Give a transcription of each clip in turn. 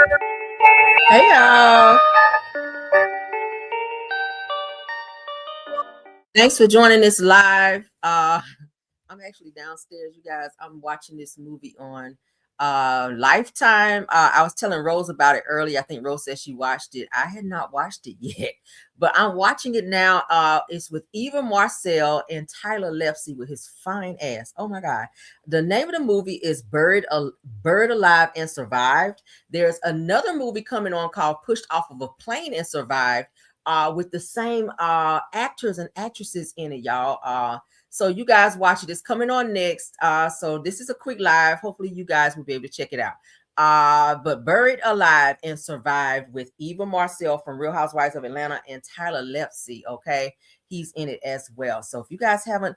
Hey y'all. Thanks for joining this live. I'm actually downstairs, you guys. I'm watching this movie on Lifetime. I was telling Rose about it earlier. I think Rose said she watched it. I had not watched it yet, but I'm watching it now. It's with Eva Marcel and Tyler Lepsey with his fine ass. Oh my God. The name of the movie is Buried Alive and Survived. There's another movie coming on called Pushed Off of a Plane and Survived, with the same actors and actresses in it, y'all. So you guys watch it. It's coming on next. So this is a quick live. Hopefully you guys will be able to check it out. But Buried Alive and Survived with Eva Marcel from Real Housewives of Atlanta and Tyler Lepsey. Okay, he's in it as well. So if you guys haven't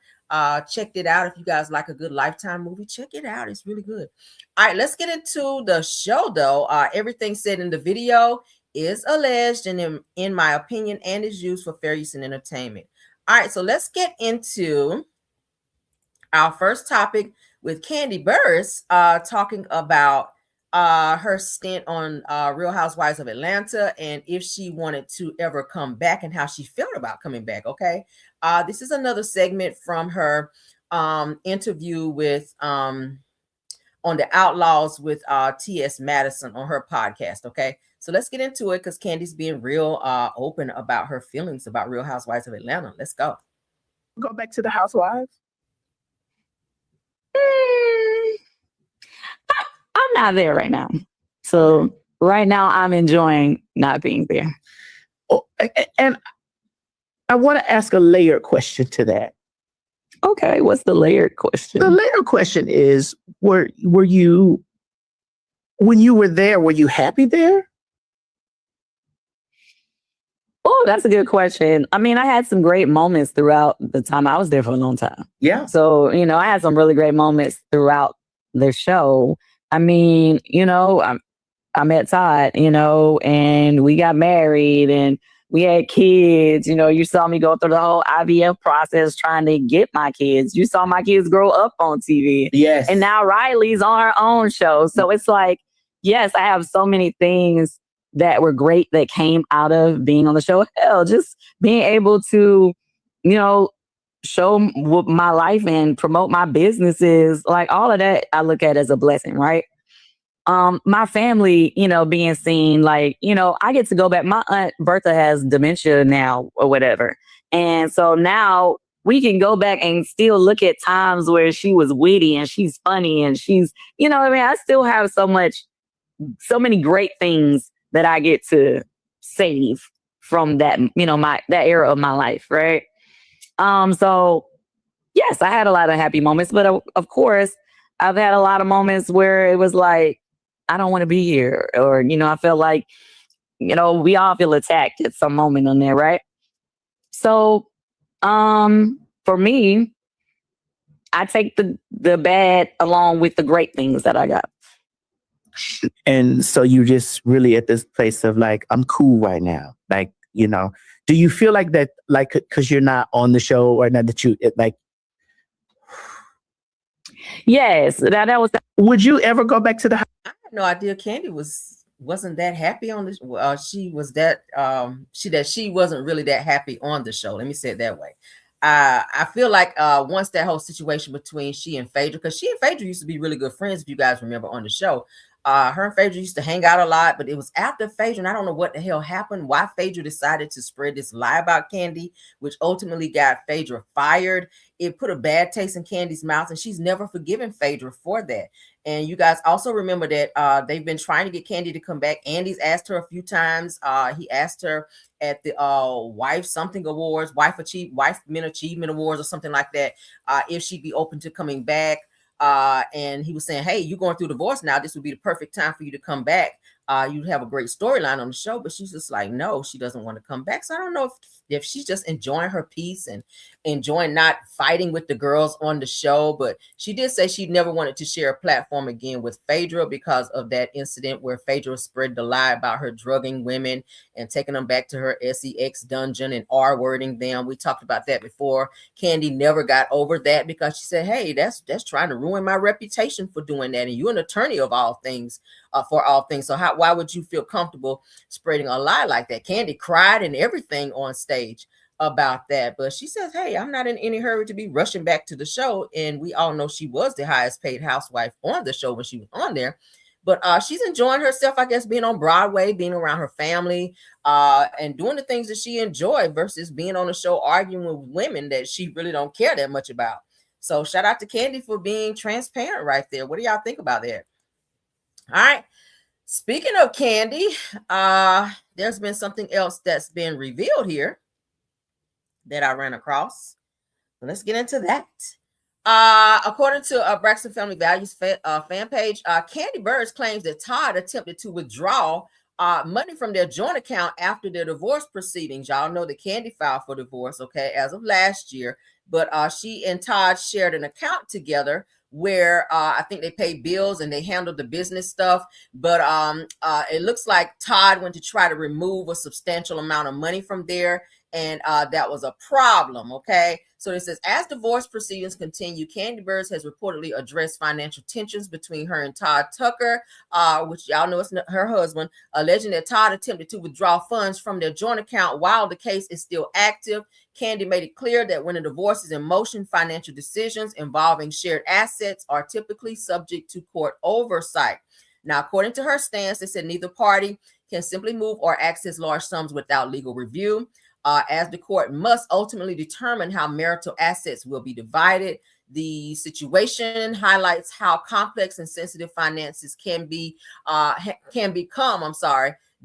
checked it out, if you guys like a good Lifetime movie, check it out. It's really good. All right, let's get into the show though. Everything said in the video is alleged and in my opinion and is used for fair use and entertainment. All right, so let's get into our first topic with Kandi Burruss talking about her stint on Real Housewives of Atlanta and if she wanted to ever come back and how she felt about coming back. Okay, this is another segment from her interview with on the Outlaws with T.S. Madison on her podcast. Okay, so let's get into it because Kandi's being real open about her feelings about Real Housewives of Atlanta. Let's go. Go back to the Housewives. I'm not there right now. So right now I'm enjoying not being there. Oh, and I want to ask a layered question to that. Okay, what's the layered question? The layered question is, were you, when you were there, were you happy there? Oh, that's a good question. I mean, I had some great moments throughout the time I was there for a long time. Yeah. So, I had some really great moments throughout the show. I mean, I met Todd, and we got married and we had kids. You saw me go through the whole IVF process trying to get my kids. You saw my kids grow up on TV. Yes. And now Riley's on her own show. So it's like, yes, I have so many things that were great that came out of being on the show. Hell, just being able to, show my life and promote my businesses, like all of that, I look at as a blessing, right? My family, being seen, like, I get to go back. My aunt Bertha has dementia now or whatever. And so now we can go back and still look at times where she was witty and she's funny and she's, I still have so many great things that I get to save from that, that era of my life, right? So yes, I had a lot of happy moments, but of course, I've had a lot of moments where it was like, I don't want to be here, or I felt like, we all feel attacked at some moment on there, right? So, for me, I take the bad along with the great things that I got. And so you just really at this place of like, I'm cool right now. Like, do you feel like that, like, because you're not on the show or not that Yes, that was. Would you ever go back to the? I had no idea Kandi wasn't that happy on this. She was that she wasn't really that happy on the show. Let me say it that way. I feel like once that whole situation between she and Phaedra, because she and Phaedra used to be really good friends, if you guys remember on the show. Her and Phaedra used to hang out a lot, but it was after Phaedra, and I don't know what the hell happened, why Phaedra decided to spread this lie about Kandi, which ultimately got Phaedra fired. It put a bad taste in Kandi's mouth, and she's never forgiven Phaedra for that. And you guys also remember that they've been trying to get Kandi to come back. Andy's asked her a few times. He asked her at the Wife Something Awards, Wife Men Achievement Awards or something like that, if she'd be open to coming back. And he was saying, hey, you're going through divorce now. This would be the perfect time for you to come back. You'd have a great storyline on the show, but she's just like, no, she doesn't want to come back. So I don't know if she's just enjoying her peace and enjoying not fighting with the girls on the show. But she did say she never wanted to share a platform again with Phaedra because of that incident where Phaedra spread the lie about her drugging women and taking them back to her sex dungeon and R-wording them. We talked about that before. Kandi never got over that because she said, hey, that's trying to ruin my reputation for doing that. And you're an attorney of all things, for all things. So why would you feel comfortable spreading a lie like that? Kandi cried and everything on stage about that, but she says, hey, I'm not in any hurry to be rushing back to the show. And we all know she was the highest paid housewife on the show when she was on there. But she's enjoying herself, I guess, being on Broadway, being around her family, and doing the things that she enjoyed versus being on the show arguing with women that she really don't care that much about. So shout out to Kandi for being transparent right there. What do y'all think about that? All right. Speaking of Kandi, there's been something else that's been revealed here that I ran across. Let's get into that. According to Braxton Family Values fan page, Kandi Burruss claims that Todd attempted to withdraw money from their joint account after their divorce proceedings. Y'all know that Kandi filed for divorce, okay, as of last year. But she and Todd shared an account together where I think they paid bills and they handled the business stuff. But it looks like Todd went to try to remove a substantial amount of money from there. And that was a problem, okay? So it says, as divorce proceedings continue, Kandi Burruss has reportedly addressed financial tensions between her and Todd Tucker, which y'all know is her husband, alleging that Todd attempted to withdraw funds from their joint account while the case is still active. Kandi made it clear that when a divorce is in motion, financial decisions involving shared assets are typically subject to court oversight. Now, according to her stance, they said neither party can simply move or access large sums without legal review. As the court must ultimately determine how marital assets will be divided. The situation highlights how complex and sensitive finances can become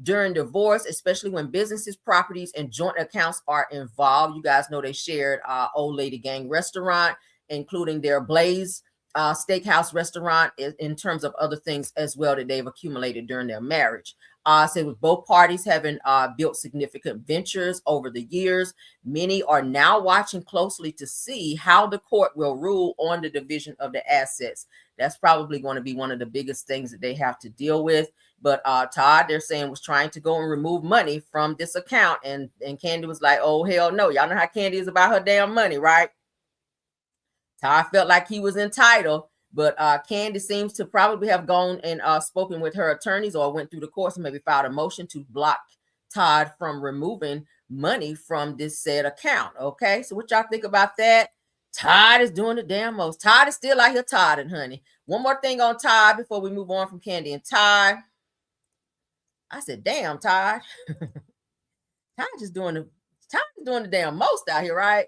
during divorce, especially when businesses, properties, and joint accounts are involved. You guys know they shared Old Lady Gang restaurant, including their Blaze steakhouse restaurant, in terms of other things as well that they've accumulated during their marriage. So with both parties having built significant ventures over the years, many are now watching closely to see how the court will rule on the division of the assets. That's probably going to be one of the biggest things that they have to deal with. But Todd, they're saying, was trying to go and remove money from this account. And Kandi was like, oh, hell no. Y'all know how Kandi is about her damn money, right? Todd felt like he was entitled. But Kandi seems to probably have gone and spoken with her attorneys or went through the courts and maybe filed a motion to block Todd from removing money from this said account. Okay, so what y'all think about that? Todd is doing the damn most. Todd is still out here Todding, honey. One more thing on Todd before we move on from Kandi and Todd. I said, damn, Todd. Todd is doing the damn most out here, right?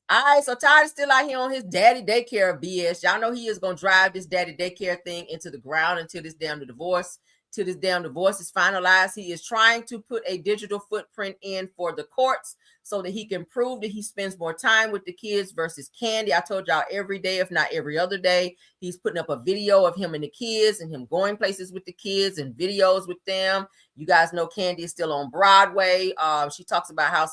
All right, so Todd is still out here on his daddy daycare BS. Y'all know he is going to drive this daddy daycare thing into the ground until this damn divorce is finalized. He is trying to put a digital footprint in for the courts so that he can prove that he spends more time with the kids versus Kandi. I told y'all every day, if not every other day, he's putting up a video of him and the kids and him going places with the kids and videos with them. You guys know Kandi is still on Broadway. She talks about how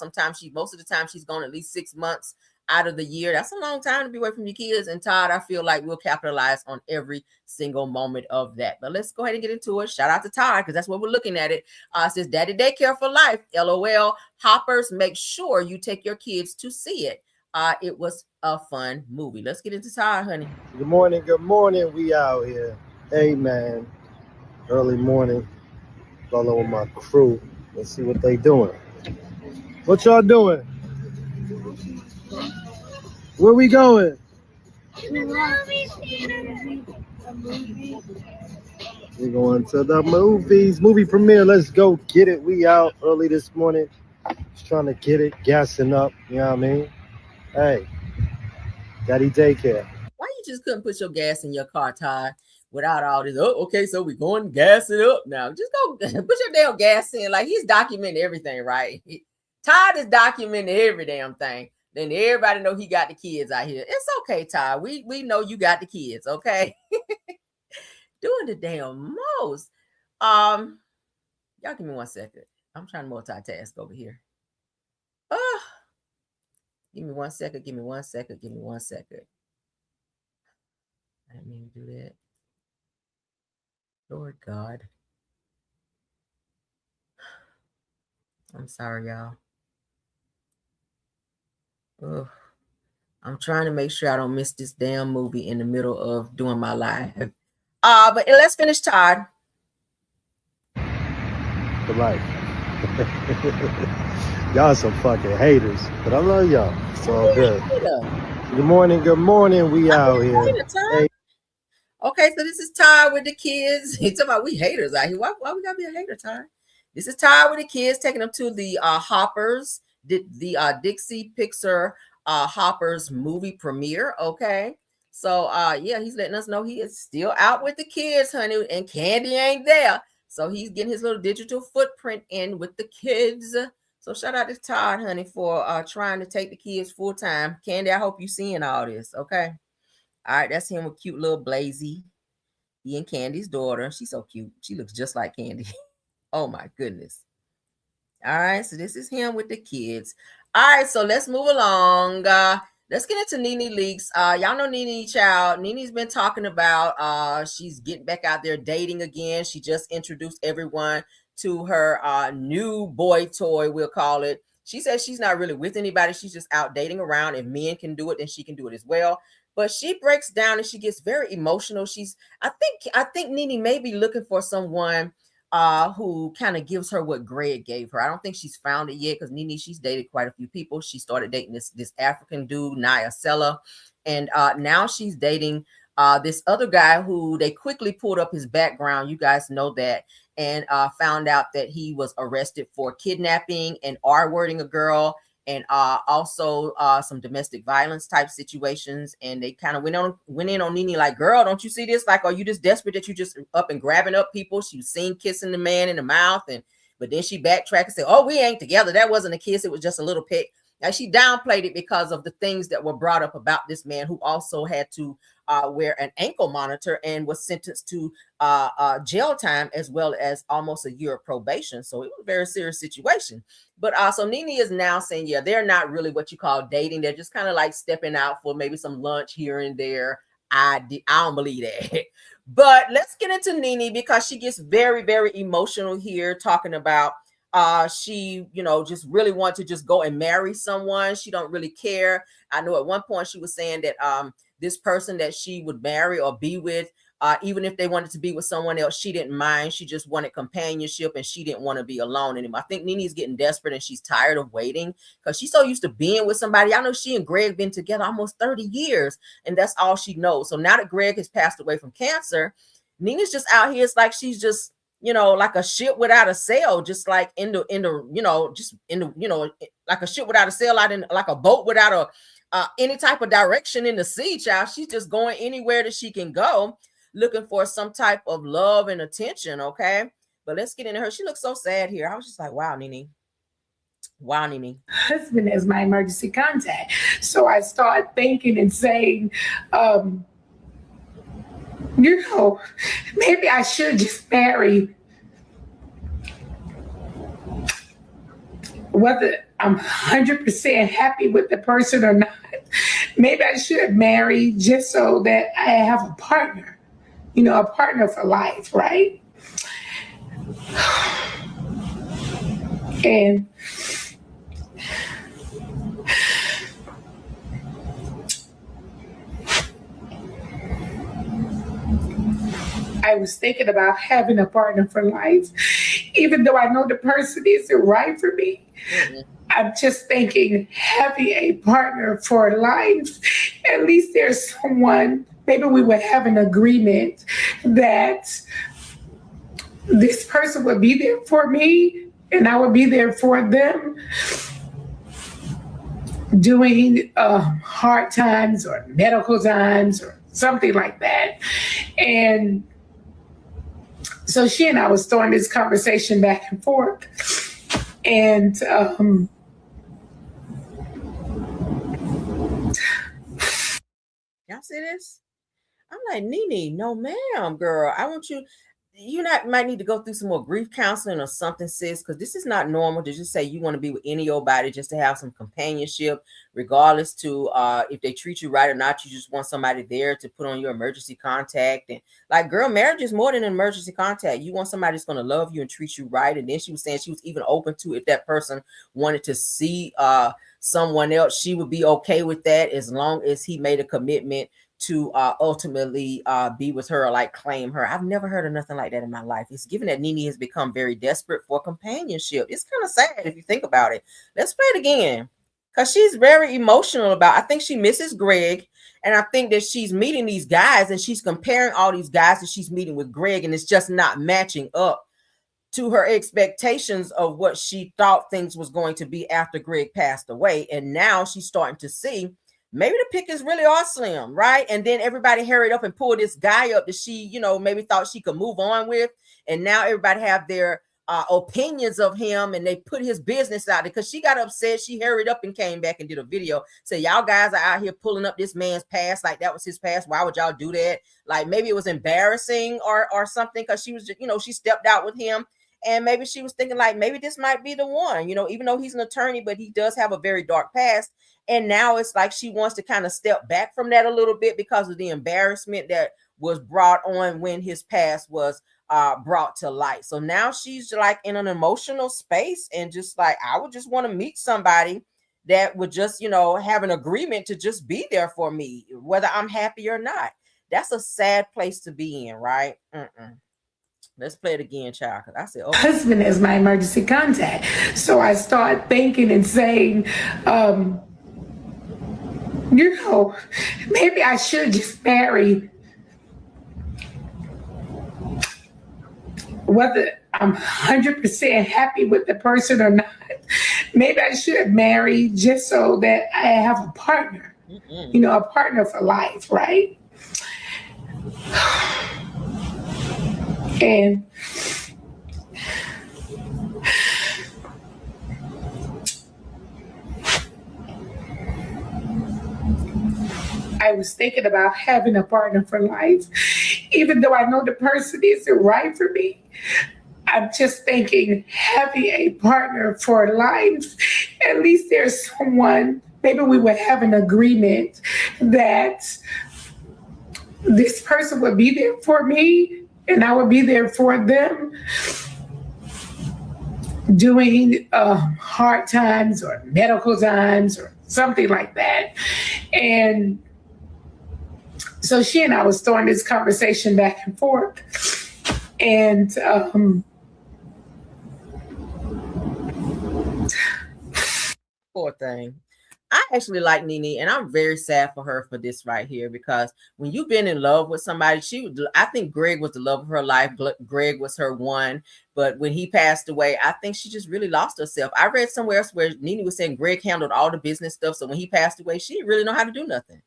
most of the time she's gone at least 6 months out of the year. That's a long time to be away from your kids. And Todd, I feel like we'll capitalize on every single moment of that. But let's go ahead and get into it. Shout out to Todd, because that's what we're looking at it. It says daddy daycare for life. LOL. Hoppers, make sure you take your kids to see it. It was a fun movie. Let's get into Todd, honey. Good morning. Good morning. We out here. Hey, man. Early morning. Following my crew. Let's see what they doing. What y'all doing? Where we going? The movie theater. We're going to the movies. Movie premiere. Let's go get it. We out early this morning. Just trying to get it. Gassing up. You know what I mean? Hey. Daddy daycare. Why you just couldn't put your gas in your car, Todd, without all this? Oh, okay, so we're going to gas it up now. Just go put your damn gas in. Like, he's documenting everything, right? Todd is documenting every damn thing. Then everybody know he got the kids out here. It's okay, Todd. We know you got the kids, okay? Doing the damn most. Y'all give me 1 second. I'm trying to multitask over here. Give me 1 second. Give me 1 second. Give me 1 second. I didn't mean to do that. Lord God. I'm sorry, y'all. Ugh. I'm trying to make sure I don't miss this damn movie in the middle of doing my live. But let's finish Todd. for life. Y'all some fucking haters, but I love y'all. It's all good. Good morning. We out here. Hey. Okay, so this is Ty with the kids. He's talking about we haters out here. Why we gotta be a hater, Ty? This is Ty with the kids, taking them to the Hoppers, the Dixie Pixar Hoppers movie premiere. Okay, so yeah, he's letting us know he is still out with the kids, honey, and Kandi ain't there. So he's getting his little digital footprint in with the kids. So shout out to Todd, honey, for trying to take the kids full time. Kandi, I hope you seeing all this. Okay. All right, that's him with cute little Blazy. He and Kandi's daughter. She's so cute. She looks just like Kandi. Oh my goodness. All right, so this is him with the kids. All right, so let's move along. Let's get into Nene Leakes. Y'all know Nene, child. Nene's been talking about she's getting back out there dating again. She just introduced everyone to her new boy toy, we'll call it. She says she's not really with anybody. She's just out dating around. If men can do it, then she can do it as well. But she breaks down and she gets very emotional. I think Nene may be looking for someone who kind of gives her what Greg gave her. I don't think she's found it yet, because Nene, she's dated quite a few people. She started dating this African dude, Naya Sella, and now she's dating this other guy who they quickly pulled up his background. You guys know that, and found out that he was arrested for kidnapping and R-wording a girl, and also some domestic violence type situations. And they kind of went in on Nene like, girl, don't you see this? Like, are you just desperate that you just up and grabbing up people? She was seen kissing the man in the mouth, but then she backtracked and said, oh, we ain't together. That wasn't a kiss. It was just a little peck. Now she downplayed it because of the things that were brought up about this man, who also had to wear an ankle monitor and was sentenced to jail time, as well as almost a year of probation. So it was a very serious situation. But so Nene is now saying, yeah, they're not really what you call dating. They're just kind of like stepping out for maybe some lunch here and there. I don't believe that. But let's get into Nene, because she gets very, very emotional here, talking about she, just really want to just go and marry someone. She don't really care. I know at one point she was saying that this person that she would marry or be with, even if they wanted to be with someone else, she didn't mind. She just wanted companionship, and she didn't want to be alone anymore. I think Nene's getting desperate, and she's tired of waiting, because she's so used to being with somebody. I know she and Greg been together almost 30 years, and that's all she knows. So now that Greg has passed away from cancer, Nene's just out here. It's like she's just, like a ship without a sail, just like like a ship without a sail, out in like a boat without any type of direction in the sea, child. She's just going anywhere that she can go, looking for some type of love and attention. Okay, but let's get into her. She looks so sad here. I was just like, wow, Nene. Wow, Nene. Husband as my emergency contact. So I started thinking and saying, maybe I should just marry, whether I'm 100% happy with the person or not. Maybe I should marry just so that I have a partner, a partner for life, right? And I was thinking about having a partner for life, even though I know the person isn't right for me. Mm-hmm. I'm just thinking, having a partner for life, at least there's someone, maybe we would have an agreement that this person would be there for me and I would be there for them during hard times or medical times or something like that. And so she and I was throwing this conversation back and forth. And y'all see this? I'm like, Nene, no ma'am, girl. I want you might need to go through some more grief counseling or something, sis, because this is not normal to just say you want to be with any old body just to have some companionship, regardless to if they treat you right or not. You just want somebody there to put on your emergency contact. And like, girl, marriage is more than an emergency contact. You want somebody that's going to love you and treat you right. And then she was saying she was even open to, if that person wanted to see someone else, she would be okay with that, as long as he made a commitment to ultimately be with her or like claim her. I've never heard of nothing like that in my life. It's given that Nene has become very desperate for companionship. It's kind of sad if you think about it. Let's play it again, because she's very emotional about, I think she misses Greg, and I think that she's meeting these guys and she's comparing all these guys that she's meeting with Greg, and it's just not matching up to her expectations of what she thought things was going to be after Greg passed away. And now she's starting to see maybe the pickings really are slim, right? And then everybody hurried up and pulled this guy up that she, you know, maybe thought she could move on with. And now everybody have their opinions of him, and they put his business out there because she got upset. She hurried up and came back and did a video. So y'all guys are out here pulling up this man's past like that was his past. Why would y'all do that? Like maybe it was embarrassing or something, because she was, you know, she stepped out with him. And maybe she was thinking like, maybe this might be the one, you know, even though he's an attorney, but he does have a very dark past. And now it's like she wants to kind of step back from that a little bit because of the embarrassment that was brought on when his past was brought to light. So now she's like in an emotional space and just like, I would just want to meet somebody that would just, you know, have an agreement to just be there for me, whether I'm happy or not. That's a sad place to be in, right? Let's play it again, child. Because I said, oh, husband as my emergency contact. So I start thinking and saying, you know, maybe I should just marry, whether I'm 100% happy with the person or not. Maybe I should marry just so that I have a partner, you know, a partner for life, right? And I was thinking about having a partner for life, even though I know the person isn't right for me. I'm just thinking having a partner for life, at least there's someone, maybe we would have an agreement that this person would be there for me and I would be there for them during hard times or medical times or something like that. And so she and I was throwing this conversation back and forth. And poor thing. I actually like Nene, and I'm very sad for her for this right here, because when you've been in love with somebody, I think Greg was the love of her life. Greg was her one, but when he passed away, I think she just really lost herself. I read somewhere else where Nene was saying Greg handled all the business stuff, so when he passed away, she didn't really know how to do nothing.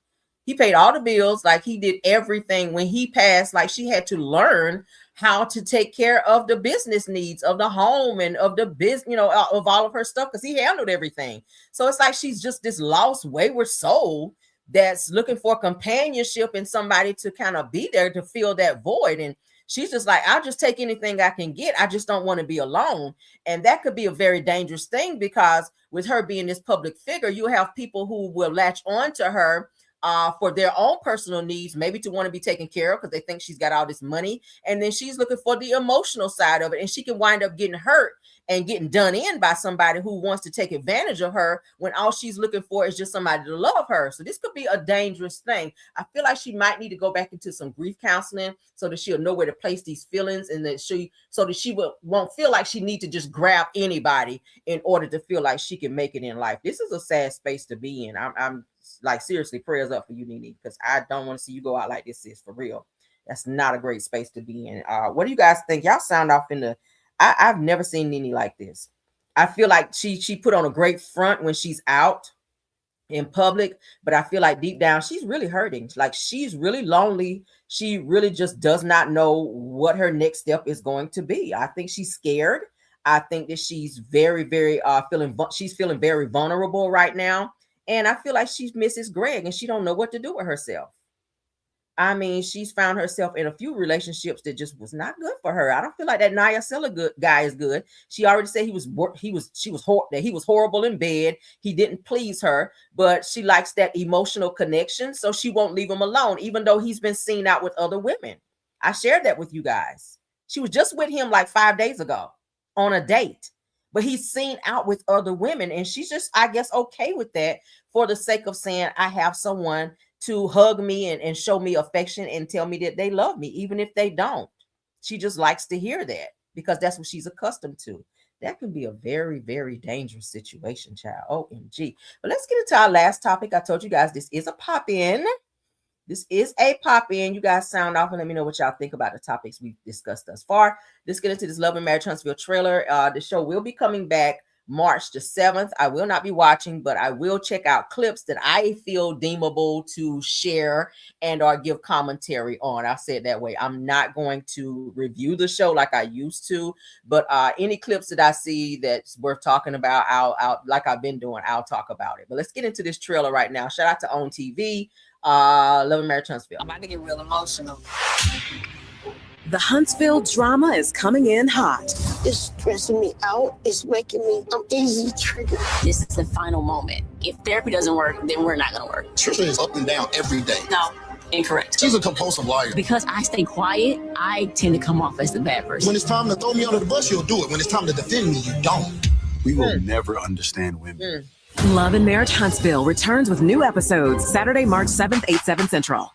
He paid all the bills, like he did everything. When he passed, like she had to learn how to take care of the business needs of the home and of the business, you know, of all of her stuff, because he handled everything. So it's like she's just this lost, wayward soul that's looking for companionship and somebody to kind of be there to fill that void. And she's just like, I'll just take anything I can get. I just don't want to be alone. And that could be a very dangerous thing, because with her being this public figure, you have people who will latch on to her for their own personal needs, maybe to want to be taken care of because they think she's got all this money. And then she's looking for the emotional side of it. And she can wind up getting hurt and getting done in by somebody who wants to take advantage of her when all she's looking for is just somebody to love her. So this could be a dangerous thing. I feel like she might need to go back into some grief counseling so that she'll know where to place these feelings, and that she won't feel like she need to just grab anybody in order to feel like she can make it in life. This is a sad space to be in. I'm like, seriously, prayers up for you, Nene, because I don't want to see you go out like this, sis, for real. That's not a great space to be in. What do you guys think? Y'all sound off in the... I've never seen Nene like this. I feel like she put on a great front when she's out in public, but I feel like deep down she's really hurting. Like, she's really lonely. She really just does not know what her next step is going to be. I think she's scared. I think that she's very, very feeling very vulnerable right now. And I feel like she misses Greg and she don't know what to do with herself. I mean, she's found herself in a few relationships that just was not good for her. I don't feel like that Nia Silla guy is good. She already said he was horrible in bed. He didn't please her, but she likes that emotional connection, so she won't leave him alone, even though he's been seen out with other women. I shared that with you guys. She was just with him like 5 days ago on a date, but he's seen out with other women, and she's just, I guess, okay with that for the sake of saying, I have someone to hug me and show me affection and tell me that they love me, even if they don't. She just likes to hear that because that's what she's accustomed to. That can be a very, very dangerous situation, child. OMG. But let's get into our last topic. I told you guys this is a pop-in. This is a pop-in. You guys sound off and let me know what y'all think about the topics we've discussed thus far. Let's get into this Love and Marriage Huntsville trailer. The show will be coming back March the 7th. I will not be watching, but I will check out clips that I feel deemable to share and or give commentary on. I'll say it that way. I'm not going to review the show like I used to, but any clips that I see that's worth talking about, I'll like I've been doing, I'll talk about it. But let's get into this trailer right now. Shout out to OWN TV. Love and Marriage Huntsville. I'm about to get real emotional. The Huntsville drama is coming in hot. It's stressing me out. It's making me, I'm easy triggered. This is the final moment. If therapy doesn't work, then we're not gonna work. Trisha is up and down every day. No, incorrect. She's a compulsive liar. Because I stay quiet, I tend to come off as the bad person. When it's time to throw me under the bus, you'll do it. When it's time to defend me, you don't. We will never understand women. Love and Marriage Huntsville returns with new episodes Saturday, March 7th, 8/7 Central.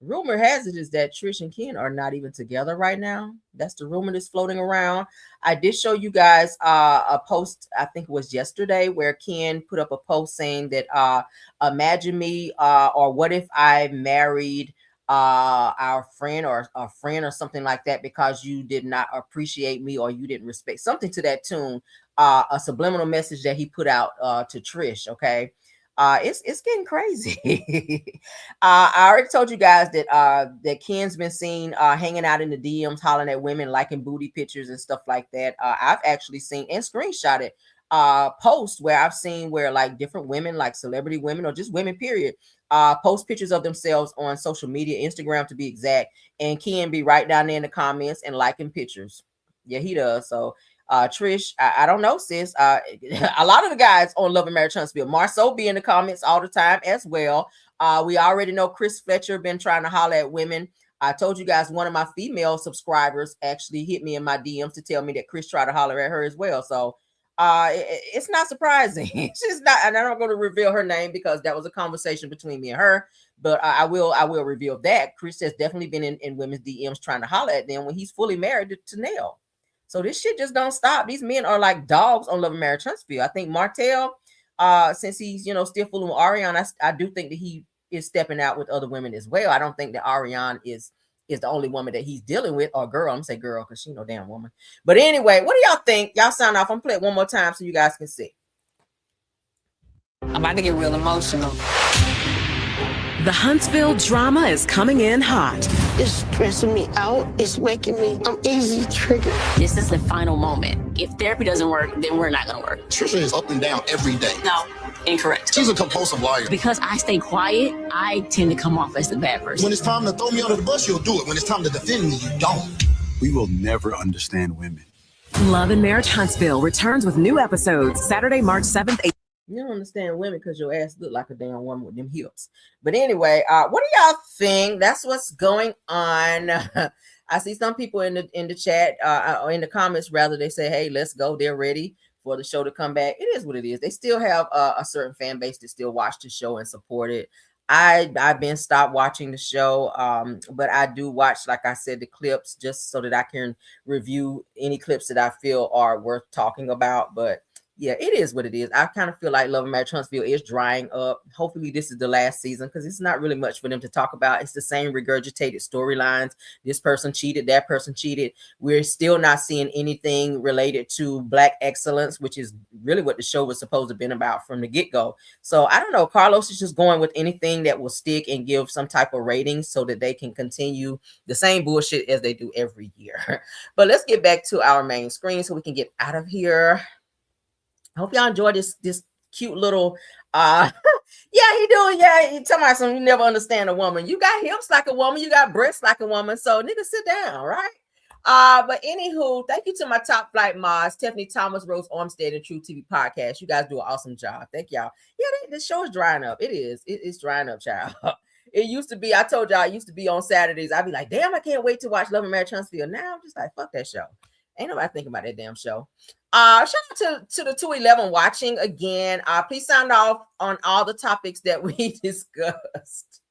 Rumor has it is that Trish and Ken are not even together right now. That's the rumor that's floating around. I did show you guys a post, I think it was yesterday, where Ken put up a post saying that imagine me or what if I married our friend or a friend or something like that because you did not appreciate me or you didn't respect, something to that tune. A subliminal message that he put out to Trish. Okay. It's getting crazy. I already told you guys that Ken's been seen hanging out in the DMs, hollering at women, liking booty pictures and stuff like that. I've actually seen and screenshotted posts where I've seen where like different women, like celebrity women or just women, period, post pictures of themselves on social media, Instagram to be exact, and Ken be right down there in the comments and liking pictures. Yeah, he does. So Trish, I don't know, sis. A lot of the guys on Love and Marriage Huntsville, Marceau be in the comments all the time as well. We already know Chris Fletcher been trying to holler at women. I told you guys one of my female subscribers actually hit me in my DMs to tell me that Chris tried to holler at her as well. So it's not surprising. She's not, and I'm not going to reveal her name because that was a conversation between me and her. But I will reveal that Chris has definitely been in women's DMs trying to holler at them when he's fully married to Nell. So this shit just don't stop. These men are like dogs on Love and Marriage Huntsville. I think Martell, since he's still fooling with Ariane, I do think that he is stepping out with other women as well. I don't think that Ariane is the only woman that he's dealing with, or girl. I'm gonna say girl because she no damn woman. But anyway, what do y'all think? Y'all sound off. I'm gonna play it one more time so you guys can see. I'm about to get real emotional. The Huntsville drama is coming in hot. It's stressing me out. It's making me, I'm easy triggered. This is the final moment. If therapy doesn't work, then we're not gonna work. Trisha is up and down every day. No, incorrect. She's a compulsive liar. Because I stay quiet, I tend to come off as the bad person. When it's time to throw me under the bus, you'll do it. When it's time to defend me, you don't. We will never understand women. Love and Marriage Huntsville returns with new episodes Saturday, March 7th, 8th. You don't understand women because your ass look like a damn woman with them hips. But anyway, what do y'all think? That's what's going on. I see some people in the chat or in the comments rather. They say, "Hey, let's go." They're ready for the show to come back. It is what it is. They still have a certain fan base that still watch the show and support it. I've been stopped watching the show, but I do watch, like I said, the clips just so that I can review any clips that I feel are worth talking about. But yeah, it is what it is. I kind of feel like Love and Marriage Huntsville is drying up. Hopefully this is the last season because it's not really much for them to talk about. It's the same regurgitated storylines. This person cheated, that person cheated. We're still not seeing anything related to Black excellence, which is really what the show was supposed to have been about from the get-go. So I don't know. Carlos is just going with anything that will stick and give some type of ratings so that they can continue the same bullshit as they do every year. But let's get back to our main screen so we can get out of here. I hope y'all enjoy this cute little yeah, he doing, yeah, he talking about something. You never understand a woman. You got hips like a woman, you got breasts like a woman. So nigga, sit down, right? But anywho, thank you to my top flight mods, Tiffany Thomas, Rose Armstead, and True TV Podcast. You guys do an awesome job. Thank y'all. Yeah, this show is drying up. It is. It's drying up, child. It used to be, I told y'all, it used to be on Saturdays. I'd be like, damn, I can't wait to watch Love and Marriage Huntsville. Now I'm just like, fuck that show. Ain't nobody thinking about that damn show. Shout out to the 211 watching again. Please sound off on all the topics that we discussed.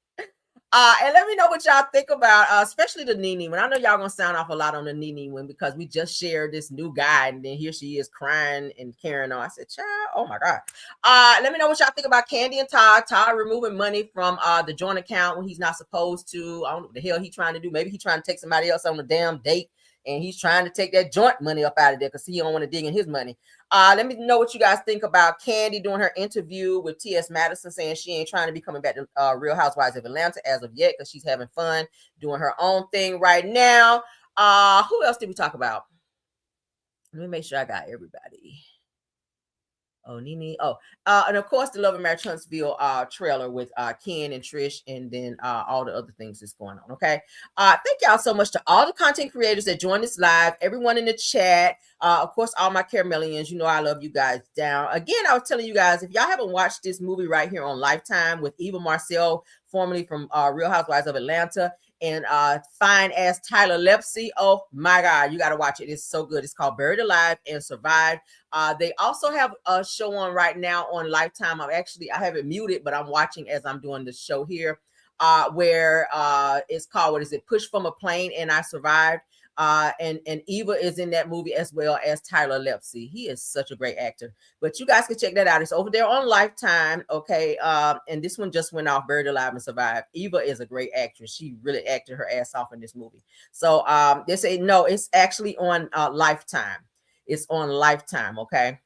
And let me know what y'all think about, especially the Nene one. I know y'all gonna sound off a lot on the Nene one because we just shared this new guy, and then here she is crying and carrying on. I said, child, oh my God. Let me know what y'all think about Kandi and Todd. Todd removing money from the joint account when he's not supposed to. I don't know what the hell he's trying to do. Maybe he's trying to take somebody else on a damn date, and he's trying to take that joint money up out of there because he don't want to dig in his money. Let me know what you guys think about Kandi doing her interview with T.S. Madison, saying she ain't trying to be coming back to Real Housewives of Atlanta as of yet because she's having fun doing her own thing right now. Who else did we talk about? Let me make sure I got everybody. Oh, Nene. Oh, and of course, the Love and Marriage Huntsville trailer with Ken and Trish, and then all the other things that's going on. Okay. Thank y'all so much to all the content creators that joined us live, everyone in the chat. Of course, all my Caramelians, you know I love you guys down. Again, I was telling you guys, if y'all haven't watched this movie right here on Lifetime with Eva Marcel, formerly from Real Housewives of Atlanta, and fine ass Tyler Lepsy. Oh my God, you got to watch it. It's so good. It's called Buried Alive and Survived. They also have a show on right now on Lifetime. I have it muted, but I'm watching as I'm doing the show here, where it's called, what is it? Push from a Plane and I Survived. And Eva is in that movie as well as Tyler Lepsy. He is such a great actor, but you guys can check that out. It's over there on Lifetime. Okay. And this one just went off, Buried Alive and Survived. Eva is a great actress. She really acted her ass off in this movie. So, they say, no, it's actually on Lifetime. It's on Lifetime. Okay.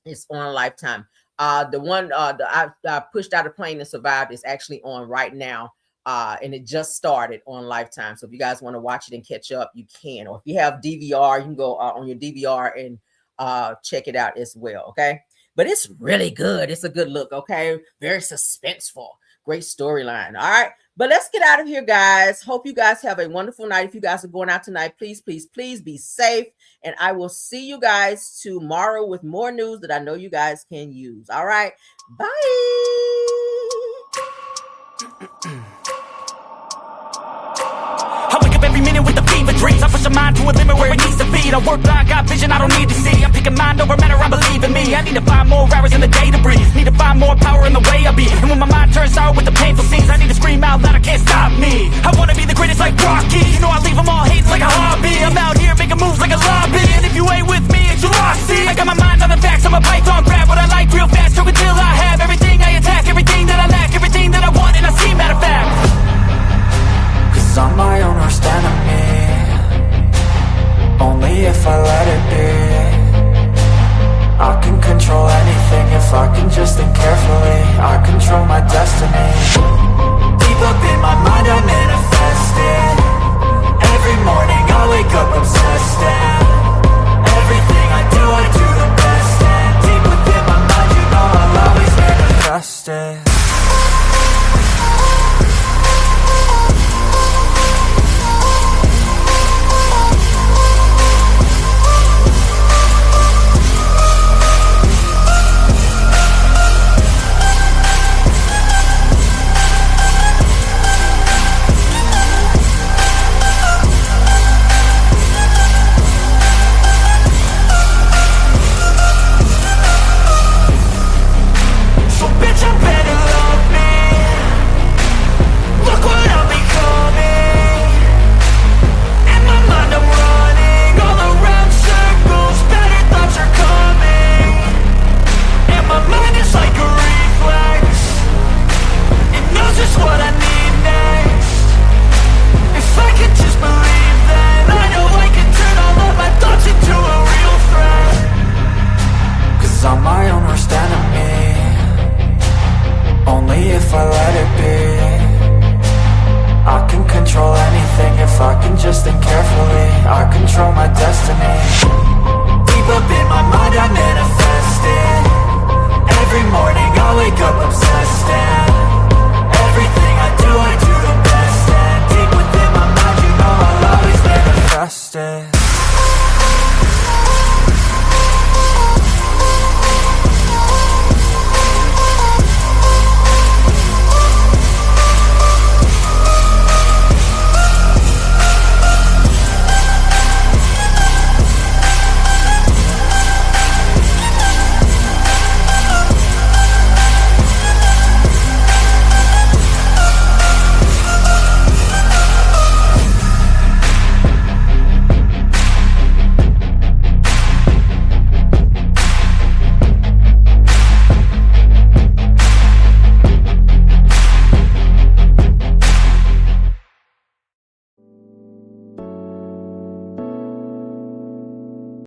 It's on Lifetime. The one, I Pushed Out a Plane and Survived is actually on right now. And it just started on Lifetime. So if you guys want to watch it and catch up, you can. Or if you have DVR, you can go on your DVR and check it out as well. Okay. But it's really good. It's a good look. Okay. Very suspenseful. Great storyline. All right. But let's get out of here, guys. Hope you guys have a wonderful night. If you guys are going out tonight, please, please, please be safe. And I will see you guys tomorrow with more news that I know you guys can use. All right. Bye. I wake up every minute with the fever dreams. I push my mind to a limit where it needs to be. I work blind, got vision I don't need to see. I'm picking mind over matter, I believe in me. I need to find more hours in the day to breathe. Need to find more power in the way I be. And when my mind turns sour with the painful scenes, I need to scream out loud, I can't stop me. I wanna be the greatest like Rocky. You know I leave them all hating like a hobby. I'm out here making moves like a lobby. And if you ain't with me, it's your loss. See, I got my mind on the facts, I'm a python, grab what I like real fast. Choke until I have everything I attack, everything that I lack, everything that I want, and I see, matter of fact. I'm my own worst enemy. Only if I let it be. I can control anything if I can just think carefully. I control my destiny. Deep up in my mind I manifest it. Every morning I wake up obsessed, and everything I do the best. And deep within my mind, you know I'll always manifest it. I'm my own worst enemy. Only if I let it be. I can control anything if I can just think carefully. I control my destiny. Deep up in my mind I manifest it. Every morning I wake up obsessed, and everything I do the best. And deep within my mind, you know I'll always manifest it.